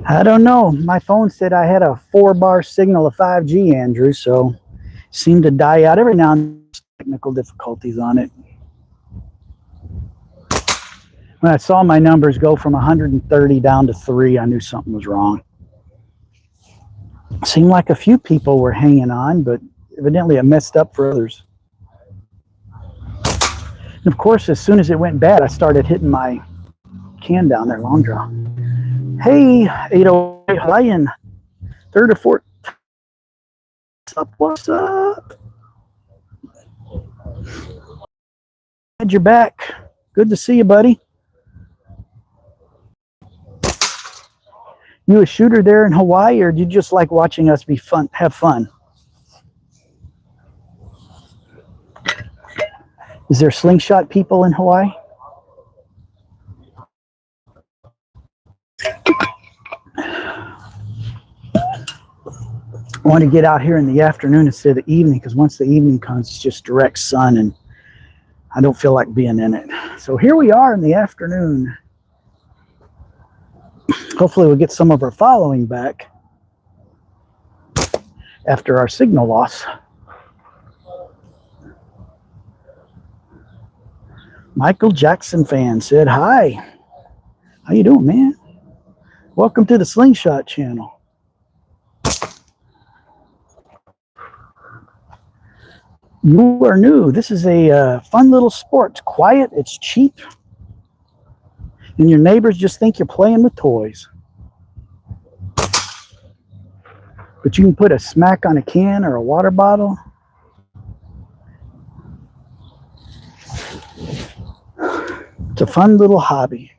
I don't know. My phone said I had a 4-bar signal of 5G, Andrew, so seemed to die out every now and then. Technical difficulties on it. When I saw my numbers go from 130 down to 3, I knew something was wrong. Seemed like a few people were hanging on, but evidently it messed up for others. And of course, as soon as it went bad, I started hitting my can down there, long draw. Hey, 808 Lion, third or fourth. What's up? Glad you're back. Good to see you, buddy. You a shooter there in Hawaii, or do you just like watching us have fun? Is there slingshot people in Hawaii? I want to get out here in the afternoon instead of the evening, because once the evening comes, it's just direct sun, and I don't feel like being in it. So here we are in the afternoon. Hopefully we'll get some of our following back after our signal loss. Michael Jackson fan said, hi. How you doing, man? Welcome to the Slingshot channel. You are new. This is a fun little sport. It's quiet, it's cheap, and your neighbors just think you're playing with toys. But you can put a smack on a can or a water bottle. It's a fun little hobby.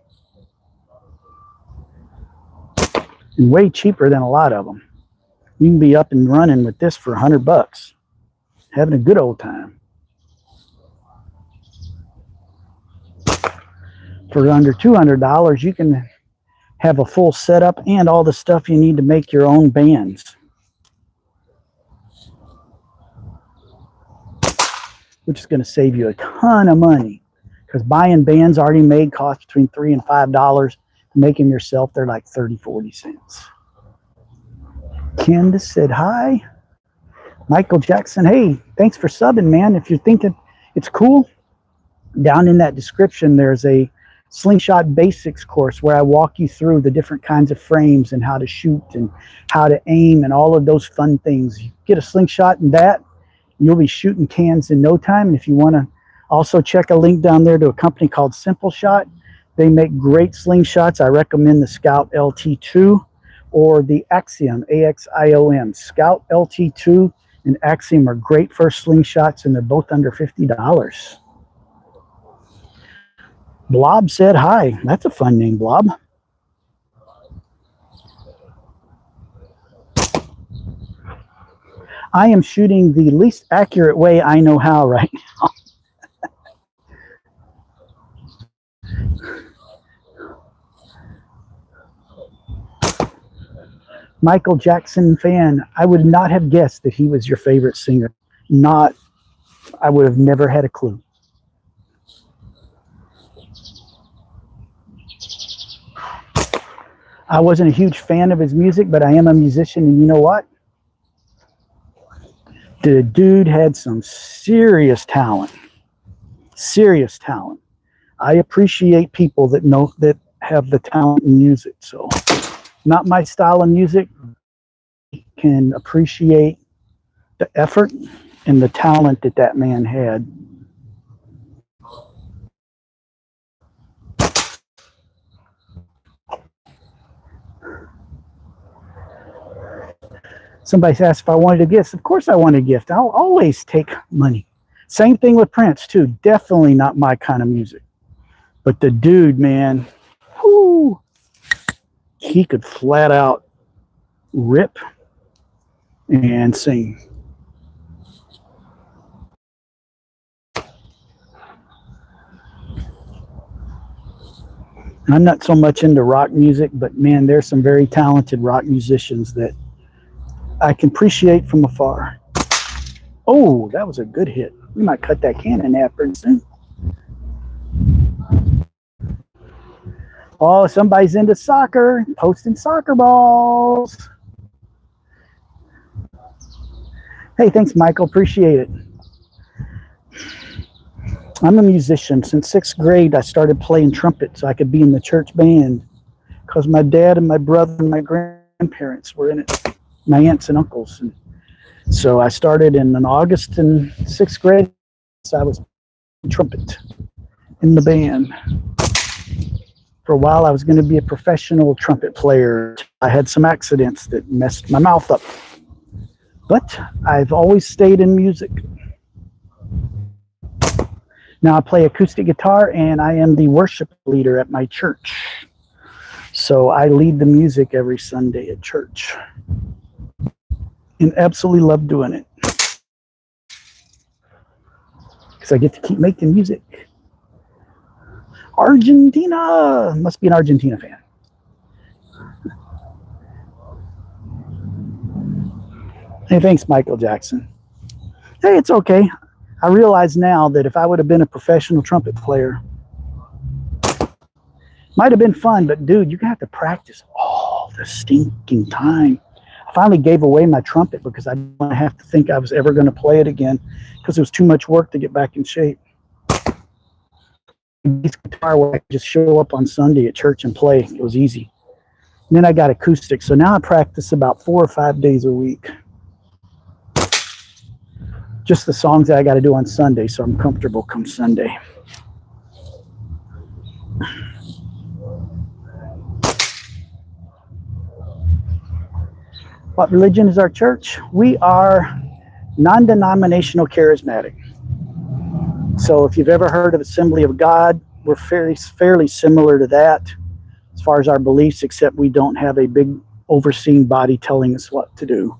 And way cheaper than a lot of them. You can be up and running with this for $100. Having a good old time. For under $200, you can have a full setup and all the stuff you need to make your own bands. Which is going to save you a ton of money. Because buying bands already made costs between $3 and $5. Make them yourself, they're like 30-40 cents. Candace said hi. Michael Jackson, hey, thanks for subbing, man. If you're thinking it's cool, down in that description, there's a Slingshot Basics course where I walk you through the different kinds of frames and how to shoot and how to aim and all of those fun things. You get a slingshot in that, you'll be shooting cans in no time. And if you want to also check a link down there to a company called Simpleshot, they make great slingshots. I recommend the Scout LT2 or the Axiom, AXIOM. Scout LT2 and Axiom are great first slingshots, and they're both under $50. Blob said hi. That's a fun name, Blob. I am shooting the least accurate way I know how right now. Michael Jackson fan, I would not have guessed that he was your favorite singer. I would have never had a clue. I wasn't a huge fan of his music, but I am a musician, and you know what? The dude had some serious talent. Serious talent. I appreciate people that have the talent in music. So, not my style of music. Can appreciate the effort and the talent that man had. Somebody asked if I wanted a gift. Of course I want a gift. I'll always take money. Same thing with Prince, too. Definitely not my kind of music. But the dude, man, whoo, he could flat out rip and sing. I'm not so much into rock music, but man, there's some very talented rock musicians that I can appreciate from afar. Oh, that was a good hit. We might cut that can in half pretty soon. Oh, somebody's into soccer, posting soccer balls. Hey, thanks, Michael. Appreciate it. I'm a musician. Since 6th grade, I started playing trumpet so I could be in the church band because my dad and my brother and my grandparents were in it, my aunts and uncles. And so I started in August in 6th grade. So I was playing trumpet in the band. For a while, I was going to be a professional trumpet player. I had some accidents that messed my mouth up. But I've always stayed in music. Now I play acoustic guitar and I am the worship leader at my church. So I lead the music every Sunday at church. And absolutely love doing it. Because I get to keep making music. Argentina! Must be an Argentina fan. Hey, thanks, Michael Jackson. Hey, it's okay. I realize now that if I would have been a professional trumpet player, might have been fun, but dude, you have to practice all the stinking time. I finally gave away my trumpet because I didn't want to have to think I was ever going to play it again because it was too much work to get back in shape. This guitar where I could just show up on Sunday at church and play. It was easy. And then I got acoustic, so now I practice about 4 or 5 days a week. Just the songs that I got to do on Sunday, so I'm comfortable come Sunday. What religion is our church? We are non-denominational charismatic. So if you've ever heard of Assembly of God, we're fairly similar to that as far as our beliefs, except we don't have a big overseeing body telling us what to do.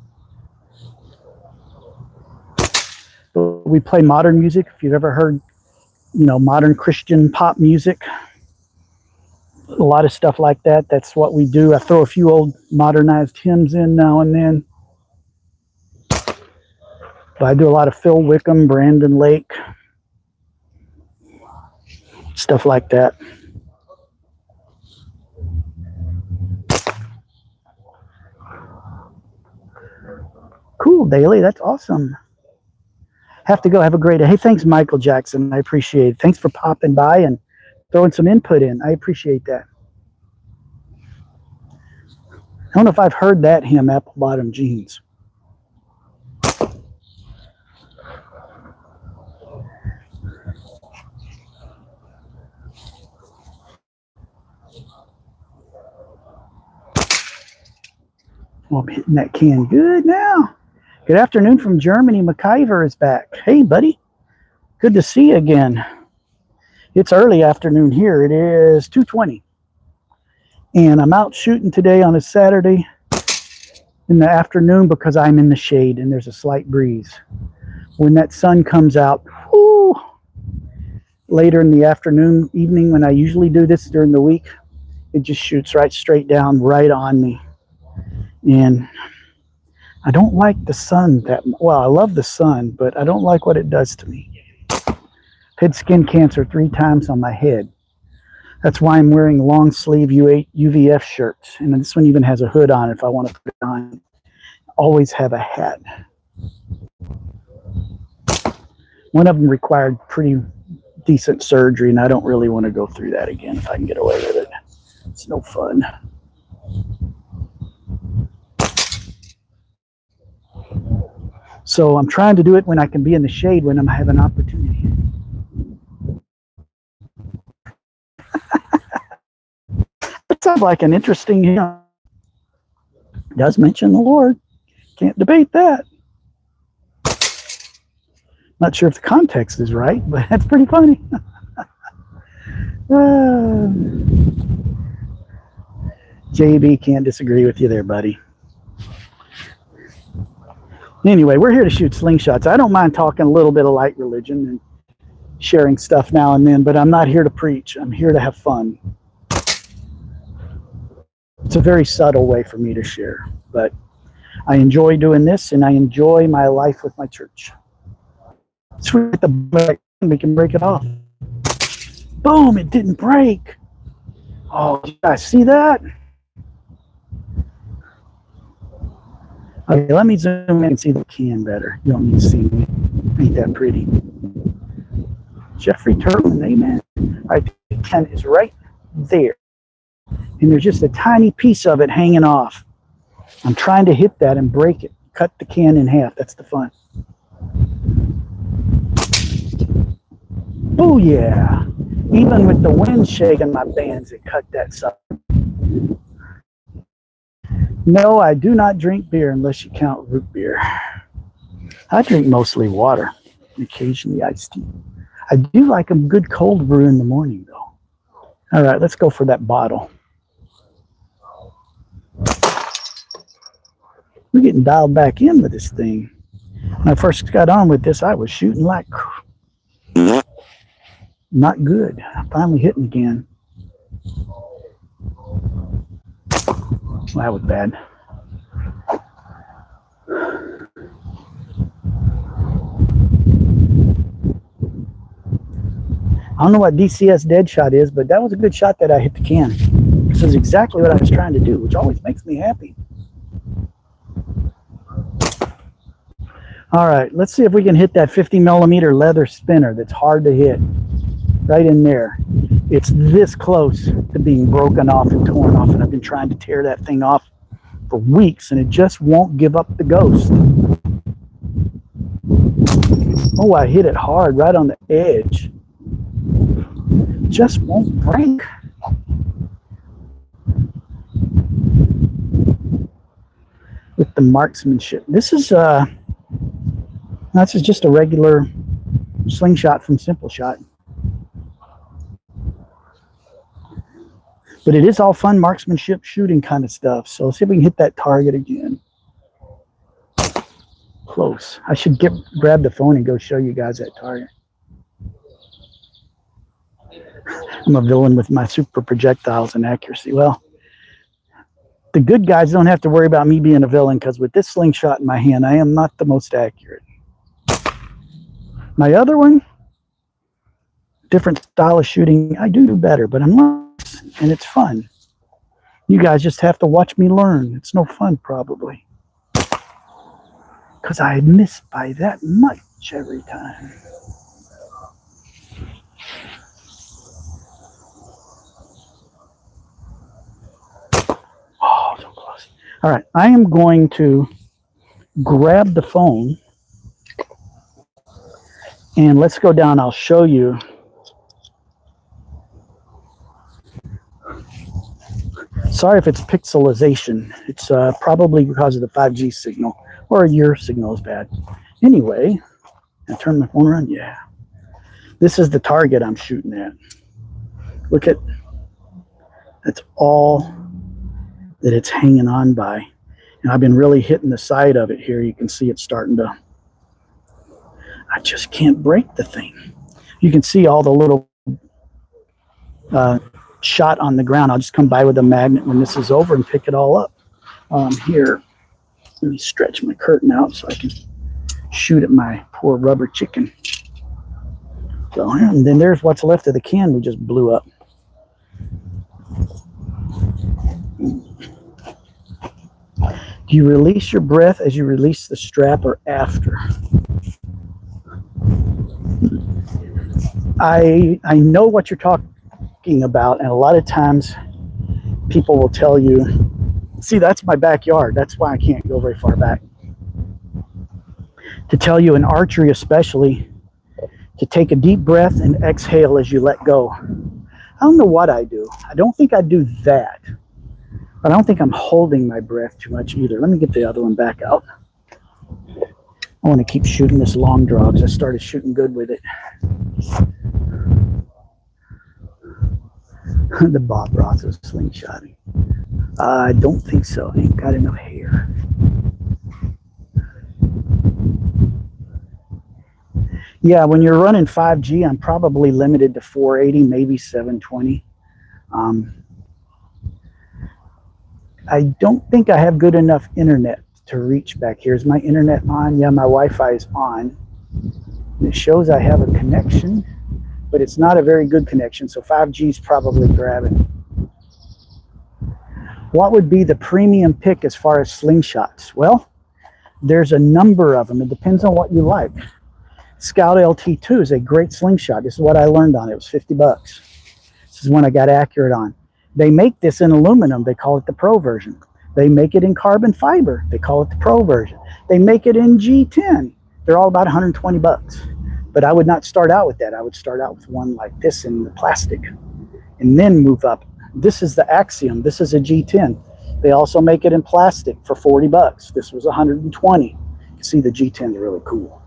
We play modern music. If you've ever heard, modern Christian pop music, a lot of stuff like that. That's what we do. I throw a few old modernized hymns in now and then. But I do a lot of Phil Wickham, Brandon Lake, stuff like that. Cool, Daly. That's awesome. Have to go. Have a great day. Hey, thanks, Michael Jackson. I appreciate it. Thanks for popping by and throwing some input in. I appreciate that. I don't know if I've heard that hymn, Apple Bottom Jeans. Well, I'm hitting that can good now. Good afternoon from Germany. McIver is back. Hey, buddy. Good to see you again. It's early afternoon here. It is 2:20. And I'm out shooting today on a Saturday in the afternoon because I'm in the shade and there's a slight breeze. When that sun comes out, whoo, later in the afternoon, evening, when I usually do this during the week, it just shoots right straight down, right on me. And I don't like the sun well. I love the sun, but I don't like what it does to me. I've had skin cancer 3 times on my head. That's why I'm wearing long sleeve UVF shirts. And this one even has a hood on if I want to put it on. Always have a hat. One of them required pretty decent surgery, and I don't really want to go through that again if I can get away with it. It's no fun. So I'm trying to do it when I can be in the shade when I have an opportunity. That sounds like an interesting hymn. It does mention the Lord. Can't debate that. Not sure if the context is right, but that's pretty funny. JB, can't disagree with you there, buddy. Anyway, we're here to shoot slingshots. I don't mind talking a little bit of light religion and sharing stuff now and then, but I'm not here to preach. I'm here to have fun. It's a very subtle way for me to share, but I enjoy doing this and I enjoy my life with my church. So we can break it off. Boom, it didn't break. Oh, you guys see that? Okay, let me zoom in and see the can better. You don't need to see me. Ain't that pretty? Jeffrey Turtman, amen. All right, the can is right there. And there's just a tiny piece of it hanging off. I'm trying to hit that and break it. Cut the can in half. That's the fun. Oh, yeah. Even with the wind shaking my bands, it cut that sucker. No, I do not drink beer unless you count root beer. I drink mostly water, occasionally iced tea. I do like a good cold brew in the morning, though. All right, let's go for that bottle. We're getting dialed back in with this thing. When I first got on with this, I was shooting like not good. I'm finally hitting again. Well, that was bad. I don't know what DCS dead shot is, but that was a good shot that I hit the can. This is exactly what I was trying to do, which always makes me happy. All right, let's see if we can hit that 50 millimeter leather spinner that's hard to hit. Right in there. It's this close to being broken off and torn off, and I've been trying to tear that thing off for weeks, and it just won't give up the ghost. Oh, I hit it hard right on the edge. Just won't break. With the marksmanship. This is just a regular slingshot from Simpleshot. But it is all fun marksmanship shooting kind of stuff. So let's see if we can hit that target again. Close. I should grab the phone and go show you guys that target. I'm a villain with my super projectiles and accuracy. Well, the good guys don't have to worry about me being a villain, because with this slingshot in my hand, I am not the most accurate. My other one, different style of shooting, I do better, but I'm not, and it's fun. You guys just have to watch me learn. It's no fun, probably, because I miss by that much every time. Oh, so close. All right, I am going to grab the phone and let's go down. I'll show you. Sorry if it's pixelization. It's probably because of the 5G signal, or your signal is bad. Anyway, I turn my phone around. Yeah. This is the target I'm shooting at. Look at, that's all that it's hanging on by. And I've been really hitting the side of it here. You can see it's starting to, I just can't break the thing. You can see all the little shot on the ground. I'll just come by with a magnet when this is over and pick it all up. Here, let me stretch my curtain out so I can shoot at my poor rubber chicken. So, and then there's what's left of the can we just blew up. Do you release your breath as you release the strap, or after? I know what you're talking about, and a lot of times people will tell you, see, that's my backyard, that's why I can't go very far back. To tell you in archery especially, to take a deep breath and exhale as you let go. I don't know what I do. I don't think I do that. But I don't think I'm holding my breath too much either. Let me get the other one back out. I want to keep shooting this long draw because I started shooting good with it. The Bob Ross is slingshotting. I don't think so. I ain't got enough hair. Yeah, when you're running 5G, I'm probably limited to 480, maybe 720. I don't think I have good enough internet to reach back here. Is my internet on? Yeah, my Wi-Fi is on. It shows I have a connection, but it's not a very good connection, so 5G is probably grabbing. What would be the premium pick as far as slingshots? Well, there's a number of them. It depends on what you like. Scout LT2 is a great slingshot. This is what I learned on it. It was 50 bucks. This is one I got accurate on. They make this in aluminum. They call it the Pro version. They make it in carbon fiber. They call it the Pro version. They make it in G10. They're all about 120 bucks. But I would not start out with that. I would start out with one like this in the plastic and then move up. This is the Axiom. This is a G10. They also make it in plastic for 40 bucks. This was 120. You see the G10s are really cool.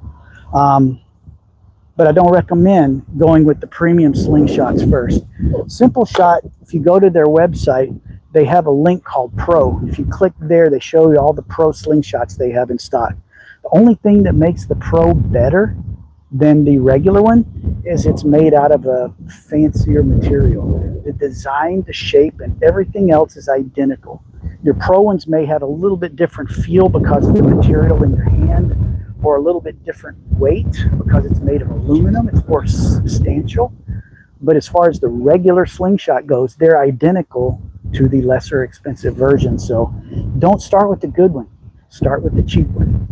But I don't recommend going with the premium slingshots first. Simpleshot, if you go to their website, they have a link called Pro. If you click there, they show you all the Pro slingshots they have in stock. The only thing that makes the Pro better than the regular one is it's made out of a fancier material. The design, the shape, and everything else is identical. Your Pro ones may have a little bit different feel because of the material in your hand, or a little bit different weight because it's made of aluminum. It's more substantial. But as far as the regular slingshot goes, they're identical to the lesser expensive version. So don't start with the good one. Start with the cheap one.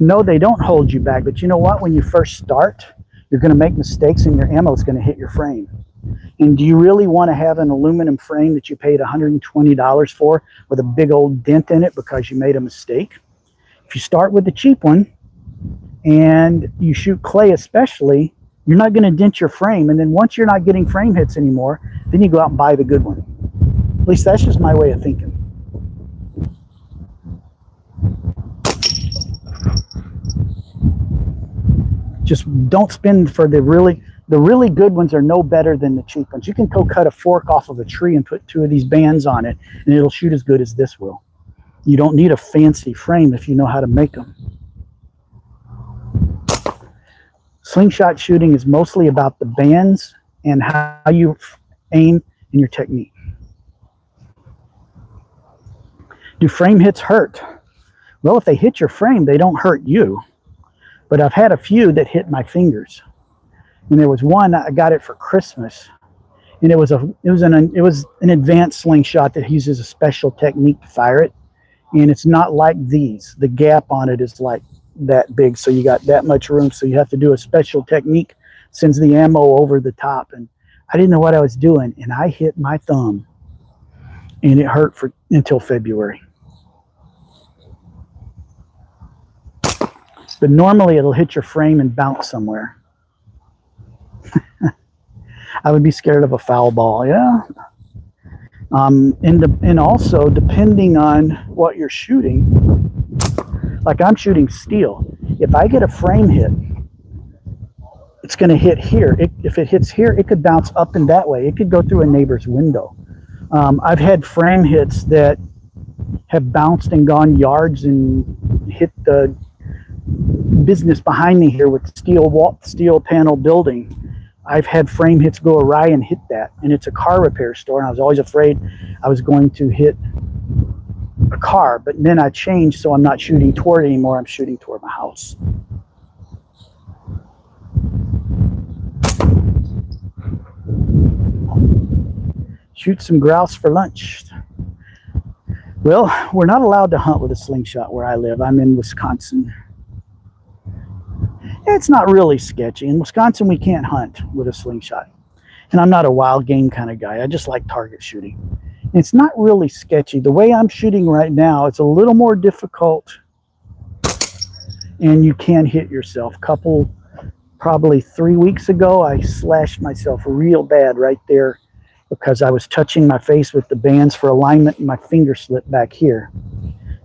No, they don't hold you back. But you know what? When you first start, you're going to make mistakes and your ammo is going to hit your frame. And do you really want to have an aluminum frame that you paid $120 for with a big old dent in it because you made a mistake? If you start with the cheap one and you shoot clay especially, you're not going to dent your frame. And then once you're not getting frame hits anymore, then you go out and buy the good one. At least that's just my way of thinking. Just don't spend for the really good ones are no better than the cheap ones. You can go cut a fork off of a tree and put 2 of these bands on it, and it'll shoot as good as this will. You don't need a fancy frame if you know how to make them. Slingshot shooting is mostly about the bands and how you aim and your technique. Do frame hits hurt? Well, if they hit your frame, they don't hurt you. But I've had a few that hit my fingers. And there was one, I got it for Christmas, and it was an advanced slingshot that uses a special technique to fire it, and it's not like these. The gap on it is like that big, so you got that much room, so you have to do a special technique, sends the ammo over the top, and I didn't know what I was doing, and I hit my thumb, and it hurt until February. But normally it'll hit your frame and bounce somewhere. I would be scared of a foul ball, yeah. And also, depending on what you're shooting, like I'm shooting steel. If I get a frame hit, it's going to hit here. If it hits here, it could bounce up and that way. It could go through a neighbor's window. I've had frame hits that have bounced and gone yards and hit the business behind me here with steel panel building. I've had frame hits go awry and hit that, and it's a car repair store, and I was always afraid I was going to hit a car, but then I changed, so I'm not shooting toward it anymore. I'm shooting toward my house. Shoot some grouse for lunch. Well, we're not allowed to hunt with a slingshot where I live. I'm in Wisconsin. It's not really sketchy. In Wisconsin, we can't hunt with a slingshot. And I'm not a wild game kind of guy. I just like target shooting. And it's not really sketchy. The way I'm shooting right now, it's a little more difficult. And you can hit yourself. Probably 3 weeks ago, I slashed myself real bad right there because I was touching my face with the bands for alignment and my finger slipped back here.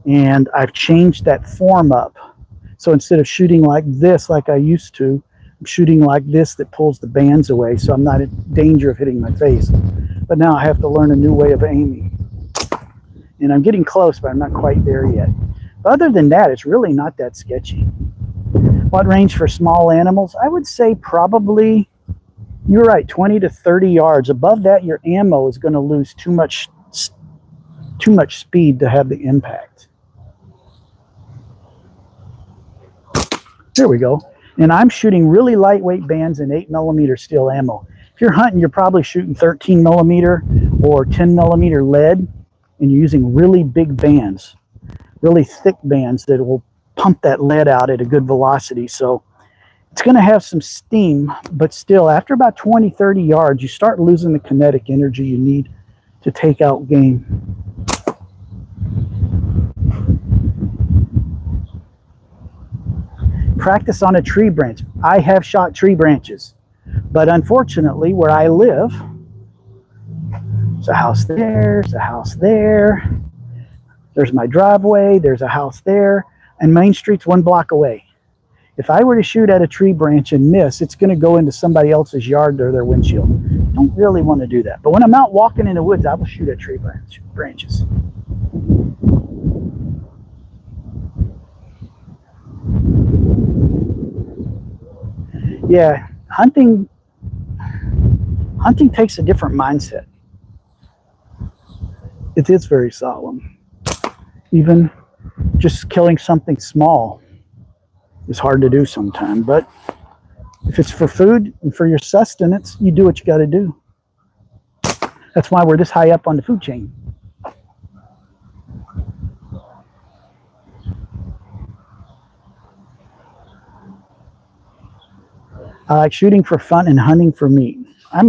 And I've changed that form up. So instead of shooting like this, like I used to, I'm shooting like this that pulls the bands away, so I'm not in danger of hitting my face. But now I have to learn a new way of aiming. And I'm getting close, but I'm not quite there yet. But other than that, it's really not that sketchy. What range for small animals? I would say probably, you're right, 20 to 30 yards. Above that, your ammo is going to lose too much speed to have the impact. There we go. And I'm shooting really lightweight bands and 8mm steel ammo. If you're hunting, you're probably shooting 13 millimeter or 10 millimeter lead, and you're using really big bands, really thick bands that will pump that lead out at a good velocity. So it's going to have some steam, but still, after about 20, 30 yards, you start losing the kinetic energy you need to take out game. Practice on a tree branch. I have shot tree branches, but unfortunately, where I live, there's a house there, there's a house there, there's my driveway, there's a house there, and Main Street's 1 block away. If I were to shoot at a tree branch and miss, it's going to go into somebody else's yard or their windshield. Don't really want to do that. But when I'm out walking in the woods, I will shoot at tree branches. Yeah, hunting takes a different mindset. It is very solemn. Even just killing something small is hard to do sometimes, but if it's for food and for your sustenance, you do what you got to do. That's why we're this high up on the food chain. I like shooting for fun and hunting for meat. I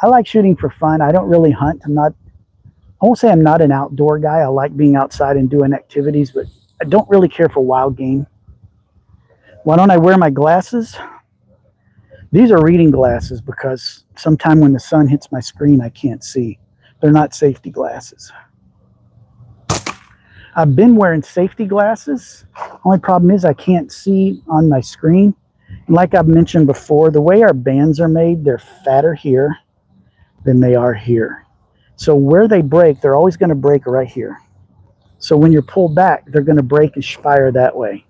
like shooting for fun. I don't really hunt. I won't say I'm not an outdoor guy. I like being outside and doing activities, but I don't really care for wild game. Why don't I wear my glasses? These are reading glasses because sometime when the sun hits my screen, I can't see. They're not safety glasses. I've been wearing safety glasses. Only problem is I can't see on my screen. And like I've mentioned before, the way our bands are made, they're fatter here than they are here. So where they break, they're always going to break right here. So when you're pulled back, they're going to break and fire that way.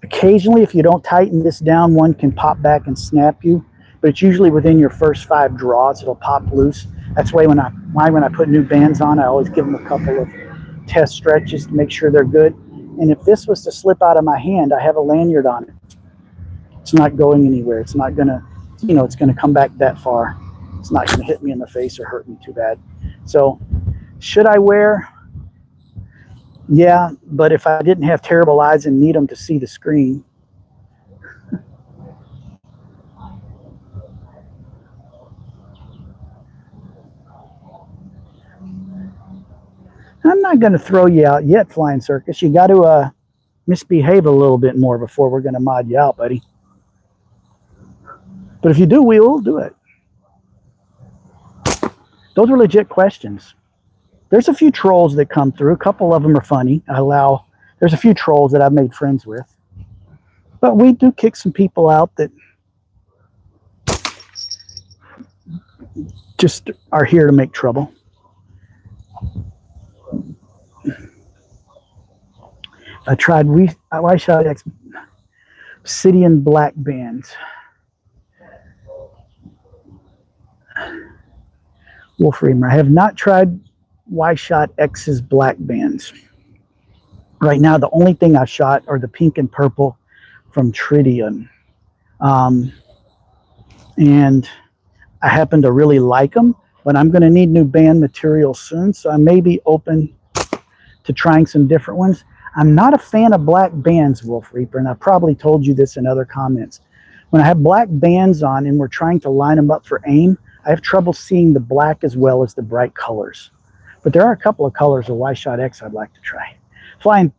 Occasionally, if you don't tighten this down, one can pop back and snap you, but it's usually within your first 5 draws, it'll pop loose. That's why when I put new bands on, I always give them a couple of test stretches to make sure they're good. And if this was to slip out of my hand, I have a lanyard on it. It's not going anywhere. It's not gonna, it's gonna come back that far. It's not gonna hit me in the face or hurt me too bad. So, should I wear? Yeah, but if I didn't have terrible eyes and need them to see the screen. I'm not going to throw you out yet, Flying Circus. You got to misbehave a little bit more before we're going to mod you out, buddy. But if you do, we will do it. Those are legit questions. There's a few trolls that come through. A couple of them are funny. There's a few trolls that I've made friends with. But we do kick some people out that just are here to make trouble. I tried I shot Obsidian black bands. Wolf Reamer. I have not tried Y-Shot X's black bands. Right now, the only thing I've shot are the pink and purple from Tridium. And I happen to really like them, but I'm going to need new band material soon, so I may be open to trying some different ones. I'm not a fan of black bands, Wolf Reaper, and I probably told you this in other comments. When I have black bands on and we're trying to line them up for aim, I have trouble seeing the black as well as the bright colors. But there are a couple of colors of Y-Shot X I'd like to try. Flying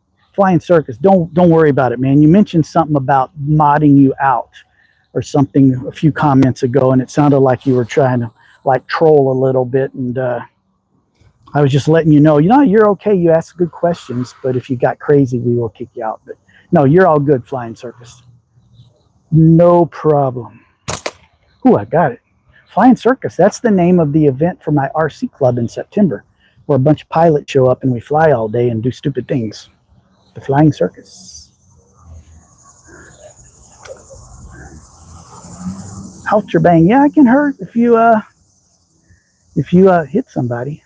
Circus, don't worry about it, man. You mentioned something about modding you out or something a few comments ago, and it sounded like you were trying to like troll a little bit, and I was just letting you know, you're okay. You ask good questions, but if you got crazy, we will kick you out. But no, you're all good, Flying Circus. No problem. Ooh, I got it. Flying Circus, that's the name of the event for my RC club in September, where a bunch of pilots show up and we fly all day and do stupid things. The Flying Circus. Halter bang. Yeah, it can hurt if you hit somebody.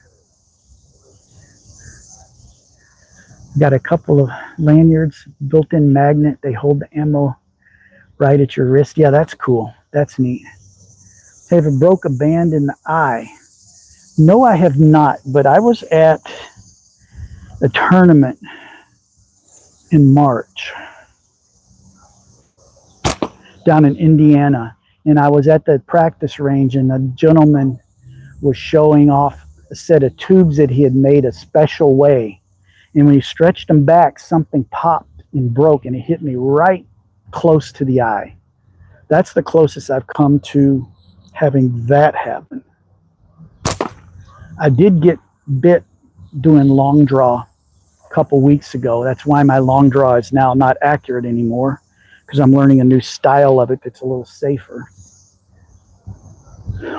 Got a couple of lanyards, built-in magnet. They hold the ammo right at your wrist. Yeah, that's cool. That's neat. Have you broke a band in the eye? No, I have not, but I was at a tournament in March down in Indiana, and I was at the practice range, and a gentleman was showing off a set of tubes that he had made a special way, and when he stretched them back, something popped and broke, and it hit me right close to the eye. That's the closest I've come to having that happen. I did get bit doing long draw a couple weeks ago. That's why my long draw is now not accurate anymore, because I'm learning a new style of it that's a little safer,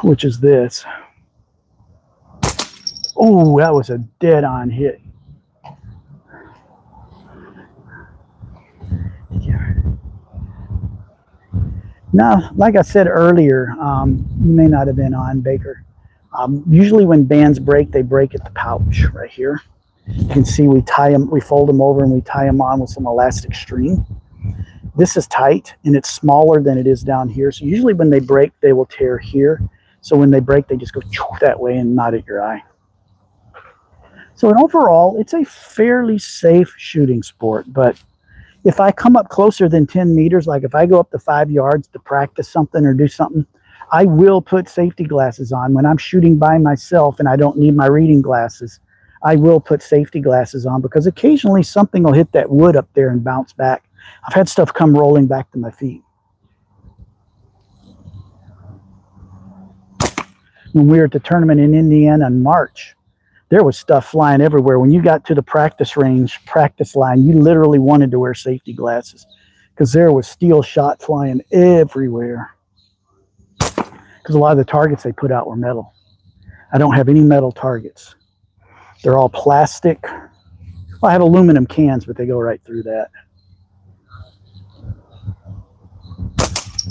which is this. Oh, that was a dead-on hit. Now, like I said earlier, you may not have been on, Baker. Usually when bands break, they break at the pouch right here. You can see we tie them, we fold them over and we tie them on with some elastic string. This is tight and it's smaller than it is down here. So usually when they break, they will tear here. So when they break, they just go that way and not at your eye. So overall, it's a fairly safe shooting sport, but if I come up closer than 10 meters, like if I go up to 5 yards to practice something or do something, I will put safety glasses on. When I'm shooting by myself and I don't need my reading glasses, I will put safety glasses on, because occasionally something will hit that wood up there and bounce back. I've had stuff come rolling back to my feet. When we were at the tournament in Indiana in March, there was stuff flying everywhere. When you got to the practice range, practice line, you literally wanted to wear safety glasses, because there was steel shot flying everywhere. Because a lot of the targets they put out were metal. I don't have any metal targets. They're all plastic. Well, I have aluminum cans, but they go right through that.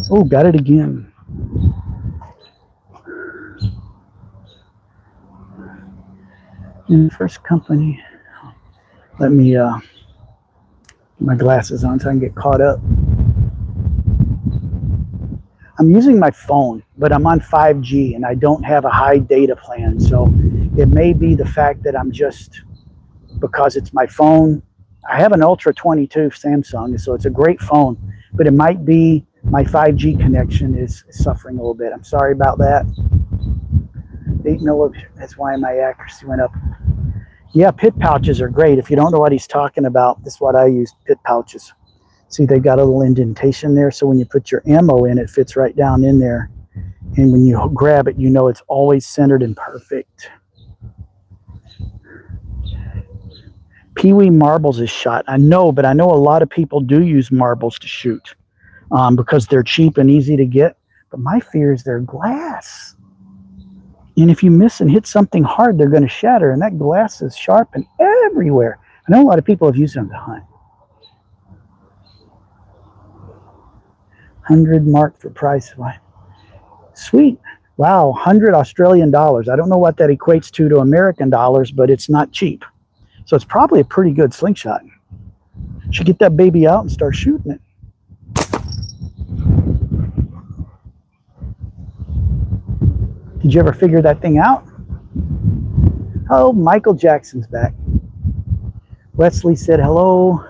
Oh, got it again. In the first company, let me get my glasses on so I can get caught up. I'm using my phone, but I'm on 5G and I don't have a high data plan. So it may be the fact that I'm just, because it's my phone. I have an Ultra 22 Samsung, so it's a great phone, but it might be my 5G connection is suffering a little bit. I'm sorry about that. 8 millimeters, that's why my accuracy went up. Yeah, pit pouches are great. If you don't know what he's talking about, this is what I use, pit pouches. See, they've got a little indentation there, so when you put your ammo in, it fits right down in there. And when you grab it, you know it's always centered and perfect. Pee-wee marbles is shot. I know, but I know a lot of people do use marbles to shoot because they're cheap and easy to get. But my fear is they're glass. And if you miss and hit something hard, they're going to shatter. And that glass is sharp and everywhere. I know a lot of people have used them to hunt. 100 mark for price. Sweet. Wow, 100 Australian dollars. I don't know what that equates to American dollars, but it's not cheap. So it's probably a pretty good slingshot. Should get that baby out and start shooting it. Did you ever figure that thing out? Oh, Michael Jackson's back. Wesley said hello.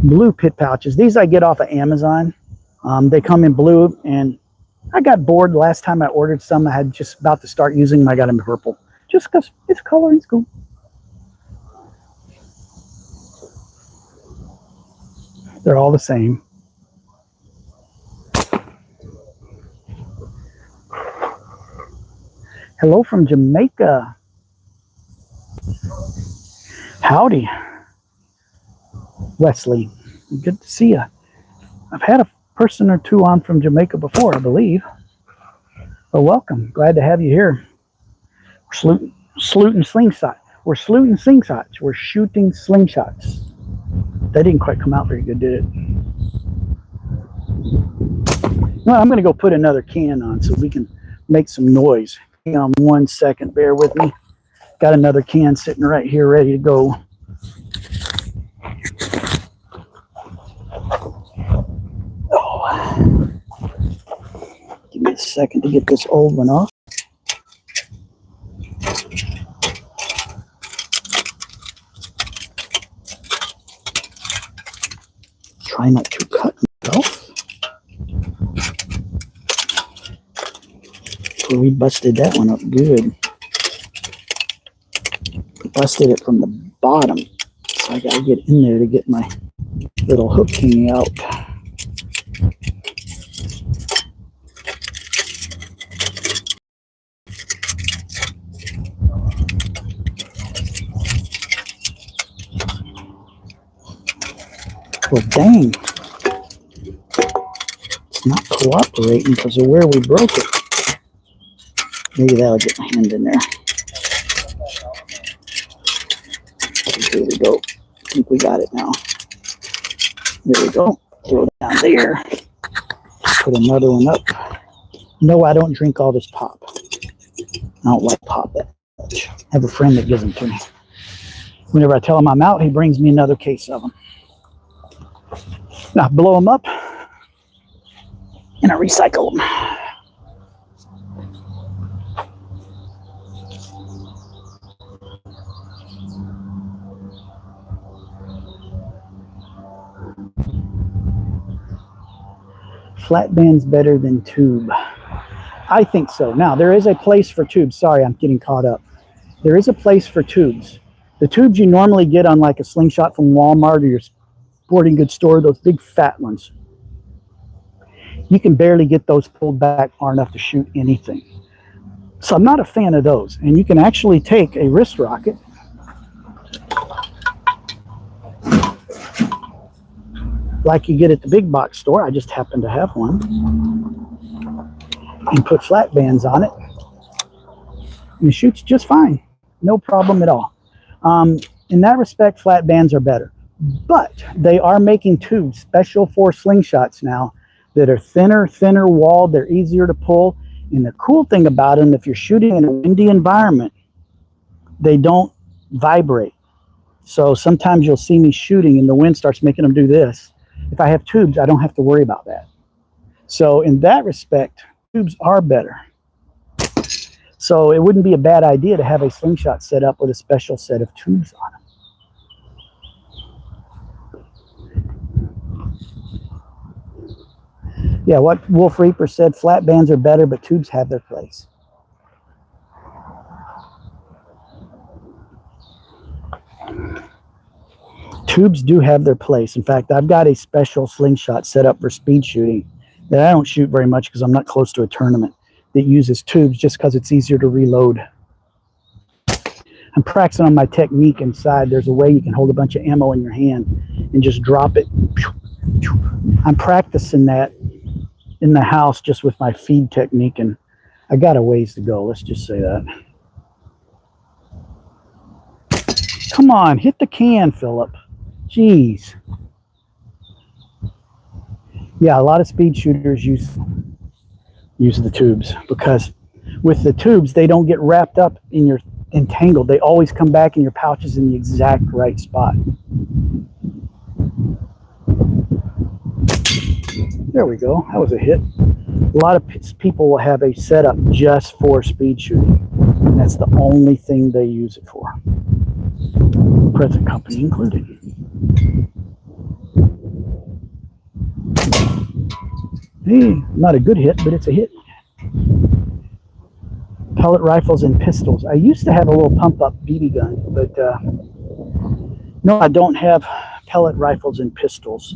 Blue pit pouches. These I get off of Amazon. They come in blue, and I got bored last time I ordered some. I had just about to start using them. I got them in purple. Just because it's coloring's cool. They're all the same. Hello from Jamaica. Howdy. Wesley, good to see you. I've had a person or two on from Jamaica before, I believe. Well, welcome. Glad to have you here. We're shooting slingshots. We're shooting slingshots. We're shooting slingshots. That didn't quite come out very good, did it? Well, I'm going to go put another can on so we can make some noise. Hang on 1 second. Bear with me. Got another can sitting right here ready to go. second to get this old one off. Try not to cut myself. So we busted that one up good. Busted it from the bottom. So I gotta get in there to get my little hook hanging out. Well, dang. It's not cooperating because of where we broke it. Maybe that'll get my hand in there. Okay, here we go. I think we got it now. There we go. Throw it down there. Put another one up. No, I don't drink all this pop. I don't like pop that much. I have a friend that gives them to me. Whenever I tell him I'm out, he brings me another case of them. Now I blow them up and I recycle them. Flat band's better than tube. I think so. Now there is a place for tubes. Sorry, I'm getting caught up. There is a place for tubes. The tubes you normally get on like a slingshot from Walmart or your sporting goods store, those big fat ones. You can barely get those pulled back far enough to shoot anything. So I'm not a fan of those. And you can actually take a wrist rocket like you get at the big box store. I just happen to have one. And put flat bands on it. And it shoots just fine. No problem at all. In that respect, flat bands are better. But they are making tubes special for slingshots now that are thinner walled. They're easier to pull. And the cool thing about them, if you're shooting in a windy environment, they don't vibrate. So sometimes you'll see me shooting and the wind starts making them do this. If I have tubes, I don't have to worry about that. So in that respect, tubes are better. So it wouldn't be a bad idea to have a slingshot set up with a special set of tubes on it. Yeah, what Wolf Reaper said, flat bands are better, but tubes have their place. Tubes do have their place. In fact, I've got a special slingshot set up for speed shooting that I don't shoot very much because I'm not close to a tournament, that uses tubes just because it's easier to reload. I'm practicing on my technique inside. There's a way you can hold a bunch of ammo in your hand and just drop it. I'm practicing that in the house just with my feed technique, and I got a ways to go. Let's just say that. Come on, hit the can, Philip. Jeez. Yeah, a lot of speed shooters use the tubes because with the tubes, they don't get wrapped up in your entangled. They always come back in your pouches in the exact right spot. There we go. That was a hit. A lot of people will have a setup just for speed shooting. And that's the only thing they use it for. Present company included. Hey, not a good hit, but it's a hit. Pellet rifles and pistols. I used to have a little pump-up BB gun, but no, I don't have pellet rifles and pistols.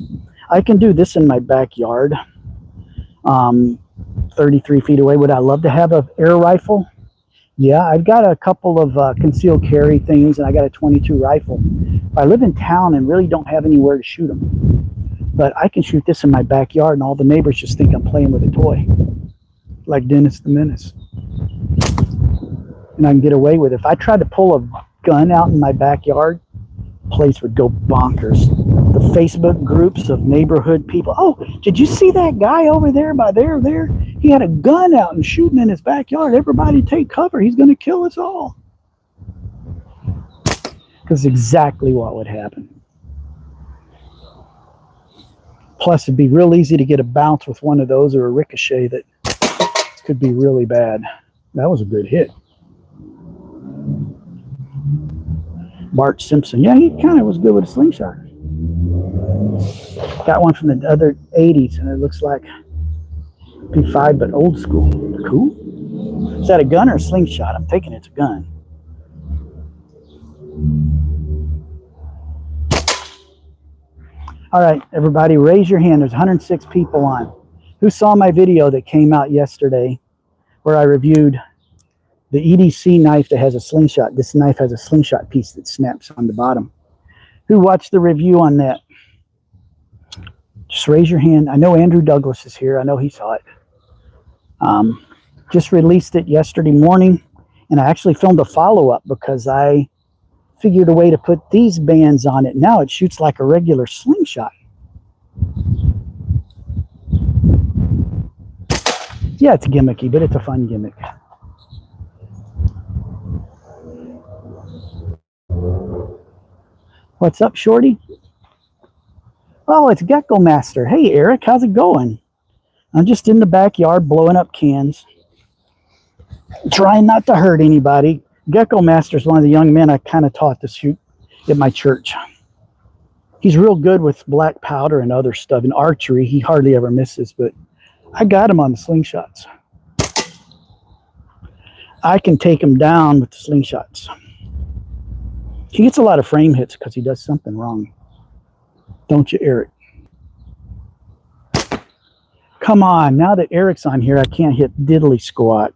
I can do this in my backyard, 33 feet away. Would I love to have an air rifle? Yeah, I've got a couple of concealed carry things, and I got a .22 rifle. I live in town and really don't have anywhere to shoot them. But I can shoot this in my backyard, and all the neighbors just think I'm playing with a toy, like Dennis the Menace. And I can get away with it. If I tried to pull a gun out in my backyard, the place would go bonkers. The Facebook groups of neighborhood people. Oh, did you see that guy over there by there? He had a gun out and shooting in his backyard. Everybody take cover. He's going to kill us all. Because exactly what would happen. Plus, it'd be real easy to get a bounce with one of those or a ricochet that could be really bad. That was a good hit. Bart Simpson. Yeah, he kind of was good with a slingshot. Got one from the other 80s, and it looks like P5, but old school. Cool. Is that a gun or a slingshot? I'm thinking it's a gun. All right, everybody, raise your hand. There's 106 people on. Who saw my video that came out yesterday where I reviewed the EDC knife that has a slingshot? This knife has a slingshot piece that snaps on the bottom. Who watched the review on that? Just raise your hand. I know Andrew Douglas is here. I know he saw it. Just released it yesterday morning, and I actually filmed a follow-up because I figured a way to put these bands on it. Now it shoots like a regular slingshot. Yeah, it's gimmicky, but it's a fun gimmick. What's up, Shorty? Oh, it's Gecko Master. Hey, Eric, how's it going? I'm just in the backyard blowing up cans, trying not to hurt anybody. Gecko Master is one of the young men I kind of taught to shoot at my church. He's real good with black powder and other stuff. In archery, he hardly ever misses, but I got him on the slingshots. I can take him down with the slingshots. He gets a lot of frame hits because he does something wrong. Don't you, Eric? Come on, now that Eric's on here, I can't hit diddly squat.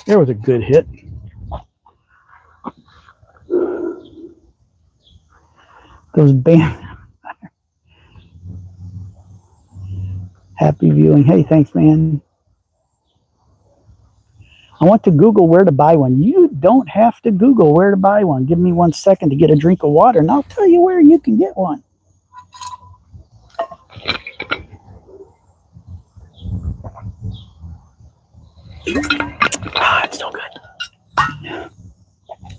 There was a good hit. Those bands. Happy viewing. Hey, thanks, man. I want to Google where to buy one. You don't have to Google where to buy one. Give me 1 second to get a drink of water, and I'll tell you where you can get one. Ah, it's so good.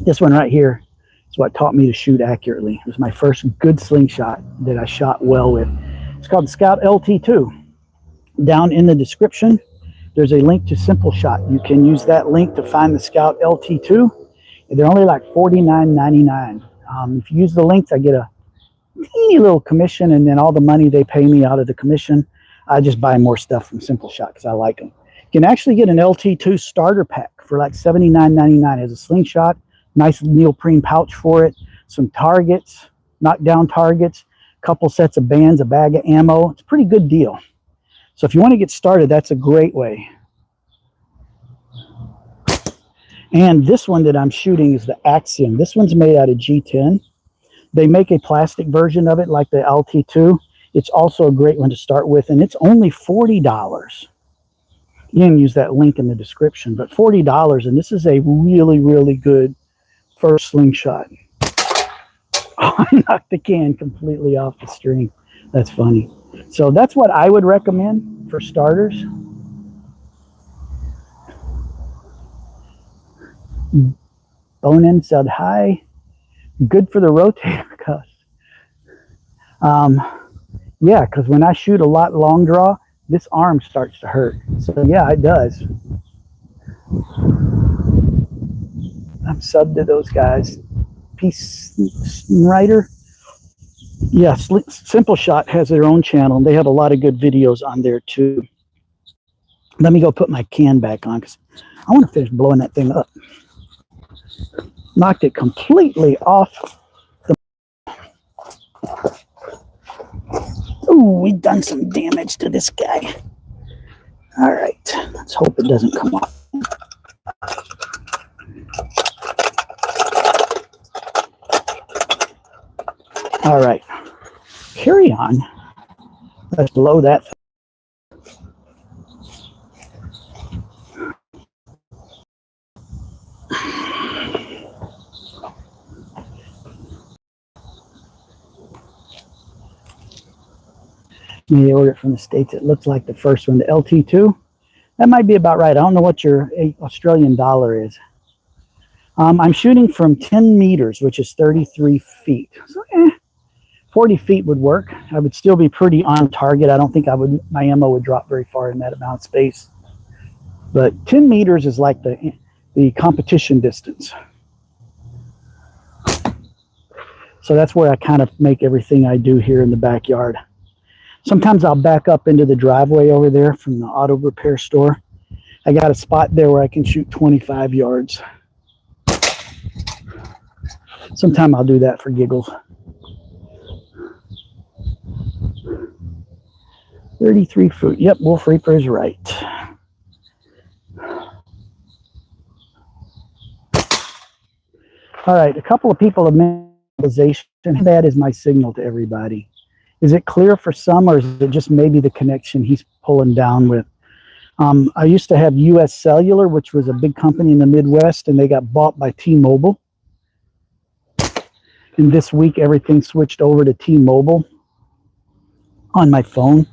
This one right here is what taught me to shoot accurately. It was my first good slingshot that I shot well with. It's called the Scout LT2. Down in the description, there's a link to Simpleshot. You can use that link to find the Scout LT2. They're only like $49.99. If you use the links, I get a teeny little commission, and then all the money they pay me out of the commission, I just buy more stuff from Simpleshot because I like them. You can actually get an LT2 starter pack for like $79.99. It has a slingshot, nice neoprene pouch for it, some targets, knockdown targets, a couple sets of bands, a bag of ammo. It's a pretty good deal. So if you want to get started, that's a great way. And this one that I'm shooting is the Axiom. This one's made out of G10. They make a plastic version of it like the LT2. It's also a great one to start with, and it's only $40. You can use that link in the description, but $40, and this is a really, really good first slingshot. Oh, I knocked the can completely off the string. That's funny. So that's what I would recommend for starters. Bonin said hi. Good for the rotator cuff. Yeah, because when I shoot a lot long draw, this arm starts to hurt. So yeah, it does. I'm subbed to those guys. Peace Writer. Yeah, Simpleshot has their own channel, and they have a lot of good videos on there too. Let me go put my can back on because I want to finish blowing that thing up. Knocked it completely off the... Ooh, we've done some damage to this guy. All right, let's hope it doesn't come off. All right, carry on. Let's blow that. Maybe order it from the States. It looks like the first one, the LT2. That might be about right. I don't know what your Australian dollar is. I'm shooting from 10 meters, which is 33 feet. So, 40 feet would work. I would still be pretty on target. I don't think my ammo would drop very far in that amount of space. But 10 meters is like the competition distance. So that's where I kind of make everything I do here in the backyard. Sometimes I'll back up into the driveway over there from the auto repair store. I got a spot there where I can shoot 25 yards. Sometimes I'll do that for giggles. 33 foot. Yep, Wolf Reaper is right. All right, a couple of people have mentioned that is my signal to everybody. Is it clear for some, or is it just maybe the connection he's pulling down with? I used to have US Cellular, which was a big company in the Midwest, and they got bought by T-Mobile. And this week, everything switched over to T-Mobile on my phone.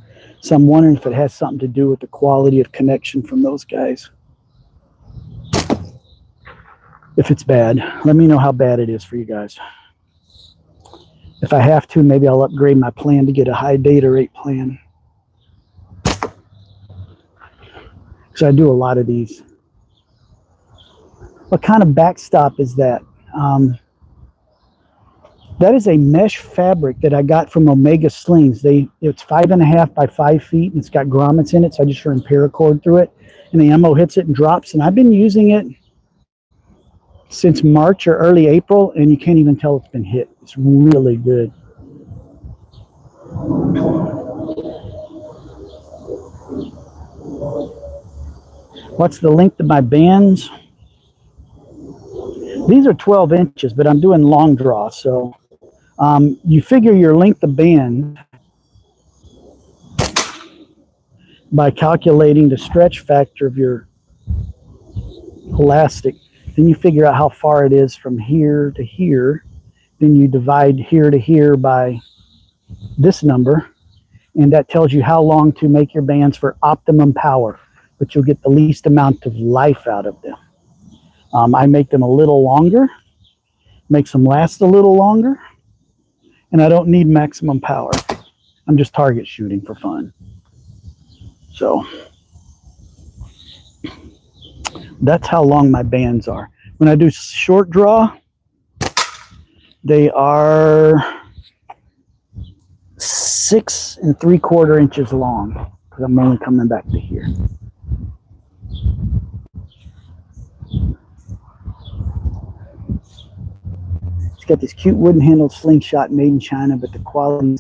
So I'm wondering if it has something to do with the quality of connection from those guys. If it's bad, let me know how bad it is for you guys. If I have to, maybe I'll upgrade my plan to get a high data rate plan. Because I do a lot of these. What kind of backstop is that? That is a mesh fabric that I got from Omega Slings. It's 5.5 by 5 feet, and it's got grommets in it, so I just run paracord through it, and the ammo hits it and drops. And I've been using it since March or early April, and you can't even tell it's been hit. It's really good. What's the length of my bands? These are 12 inches, but I'm doing long draw, so you figure your length of band by calculating the stretch factor of your elastic. Then you figure out how far it is from here to here. Then you divide here to here by this number, and that tells you how long to make your bands for optimum power, but you'll get the least amount of life out of them. I make them a little longer, makes them last a little longer, and I don't need maximum power. I'm just target shooting for fun. So that's how long my bands are. When I do short draw, they are 6 3/4 inches long, because I'm only coming back to here. It's got this cute wooden handled slingshot made in China, but the quality,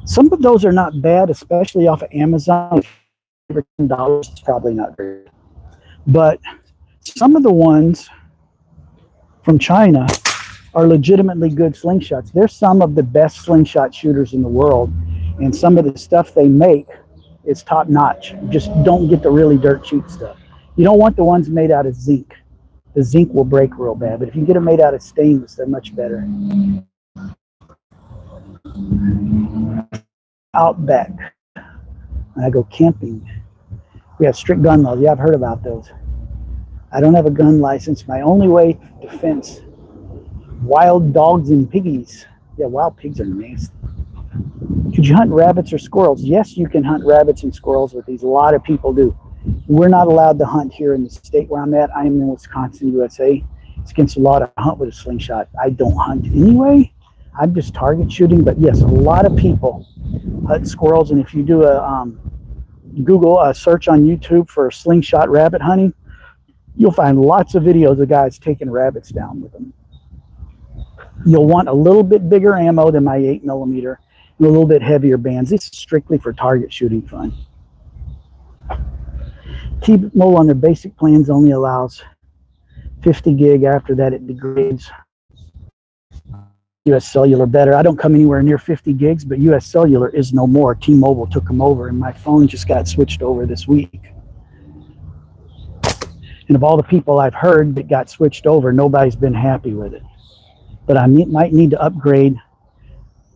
some of those are not bad, especially off of Amazon. $10 is probably not great. But some of the ones from China are legitimately good slingshots. They're some of the best slingshot shooters in the world, and some of the stuff they make is top notch. Just don't get the really dirt cheap stuff. You don't want the ones made out of zinc. The zinc will break real bad, but if you get them made out of stainless, they're much better. Out back, when I go camping, we have strict gun laws. Yeah, I've heard about those. I don't have a gun license. My only way to fence wild dogs and piggies. Yeah, wild pigs are nasty. Could you hunt rabbits or squirrels? Yes, you can hunt rabbits and squirrels with these. A lot of people do. We're not allowed to hunt here in the state where I'm at. I am in Wisconsin, USA. It's against the law to hunt with a slingshot. I don't hunt anyway. I'm just target shooting. But yes, a lot of people hunt squirrels. And if you do a Google search on YouTube for slingshot rabbit hunting, you'll find lots of videos of guys taking rabbits down with them. You'll want a little bit bigger ammo than my 8mm and a little bit heavier bands. This is strictly for target shooting fun. T-Mobile on their basic plans only allows 50 gig. After that, it degrades. US Cellular better. I don't come anywhere near 50 gigs, but US Cellular is no more. T-Mobile took them over, and my phone just got switched over this week. And of all the people I've heard that got switched over, nobody's been happy with it. But I might need to upgrade.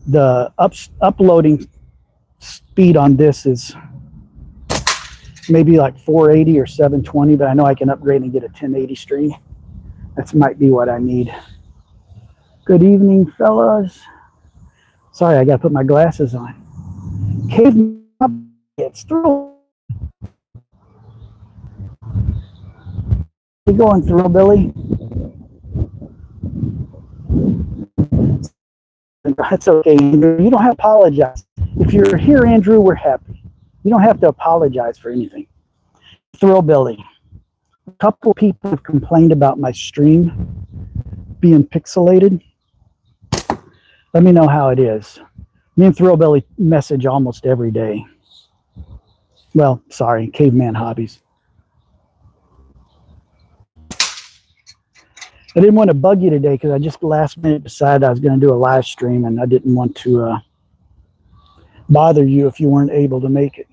The uploading speed on this is maybe like 480 or 720, but I know I can upgrade and get a 1080 stream. That might be what I need. Good evening, fellas. Sorry, I got to put my glasses on. Caveman, it's through. You going through, Billy? That's okay, Andrew. You don't have to apologize. If you're here, Andrew, we're happy. You don't have to apologize for anything. Thrill Billy. A couple people have complained about my stream being pixelated. Let me know how it is. Me and Thrill Billy message almost every day. Well, sorry, caveman hobbies. I didn't want to bug you today because I just last minute decided I was going to do a live stream and I didn't want to bother you if you weren't able to make it.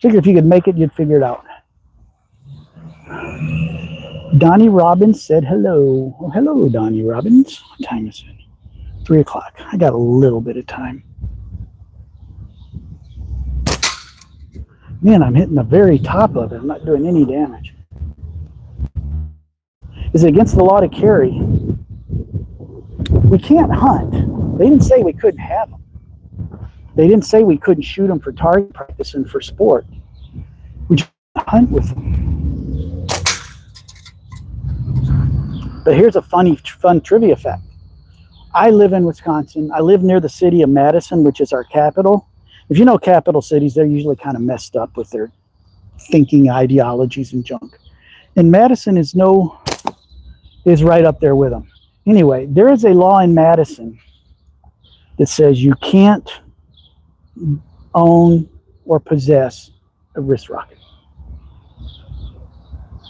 Figure if you could make it, you'd figure it out. Donnie Robbins said hello. Oh, hello, Donnie Robbins. What time is it? 3 o'clock. I got a little bit of time. Man, I'm hitting the very top of it. I'm not doing any damage. Is it against the law to carry? We can't hunt. They didn't say we couldn't have them. They didn't say we couldn't shoot them for target practice and for sport. We just hunt with them. But here's a fun trivia fact. I live in Wisconsin. I live near the city of Madison, which is our capital. If you know capital cities, they're usually kind of messed up with their thinking ideologies and junk. And Madison is right up there with them. Anyway, there is a law in Madison that says you can't own or possess a wrist rocket.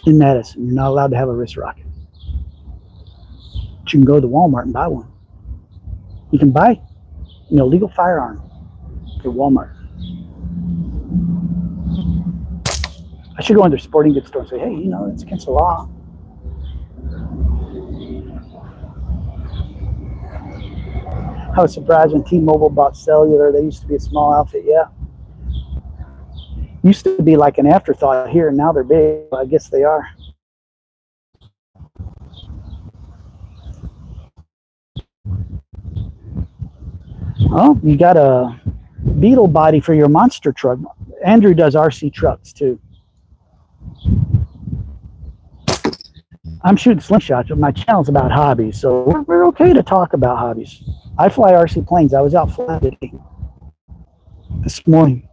In Madison, you're not allowed to have a wrist rocket. But you can go to Walmart and buy one. You can buy an illegal firearm at Walmart. I should go into their sporting goods store and say, hey, you know, it's against the law. I was surprised when T-Mobile bought cellular. They used to be a small outfit, yeah. Used to be like an afterthought here, and now they're big. I guess they are. Oh, you got a Beetle body for your monster truck. Andrew does RC trucks too. I'm shooting slingshots, but my channel's about hobbies, so we're okay to talk about hobbies. I fly RC planes. I was out flying today, this morning.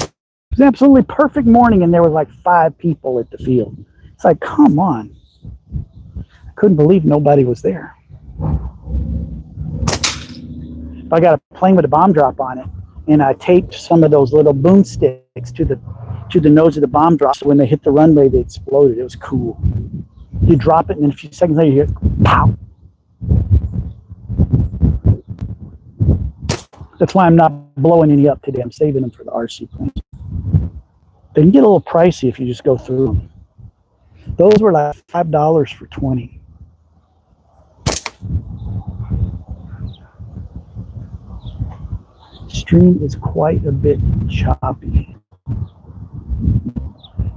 It was an absolutely perfect morning, and there were like 5 people at the field. It's like, come on. I couldn't believe nobody was there. I got a plane with a bomb drop on it, and I taped some of those little boomsticks to the nose of the bomb drop, so when they hit the runway, they exploded. It was cool. You drop it, and then a few seconds later, you hear pow. That's why I'm not blowing any up today. I'm saving them for the RC planes. They can get a little pricey if you just go through them. Those were like $5 for 20. Stream is quite a bit choppy.